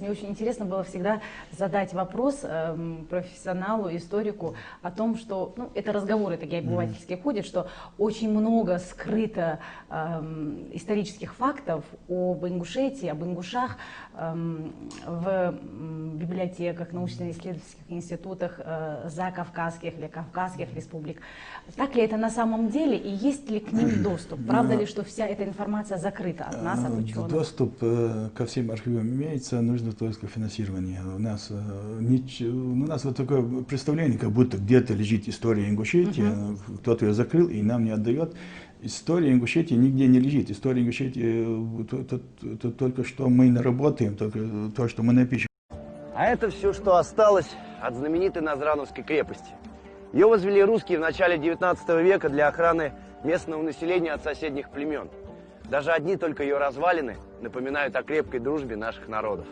Мне очень интересно было всегда задать вопрос профессионалу, историку о том, что, ну, это разговоры такие обывательские ходят, что очень много скрыто исторических фактов об Ингушетии, об ингушах в библиотеках, научно-исследовательских институтах закавказских или кавказских республик. Так ли это на самом деле и есть ли к ним доступ? Правда ли, что вся эта информация закрыта от нас, от ученых? Доступ ко всем архивам имеется, нужно только финансирование. У нас вот такое представление, как будто где-то лежит история Ингушетии, кто-то ее закрыл и нам не отдает. История Ингушетии нигде не лежит. История Ингушетии только что мы наработаем, только то, что мы напишем. А это все, что осталось от знаменитой Назрановской крепости. Ее возвели русские в начале 19 века для охраны местного населения от соседних племен. Даже одни только ее развалины напоминают о крепкой дружбе наших народов.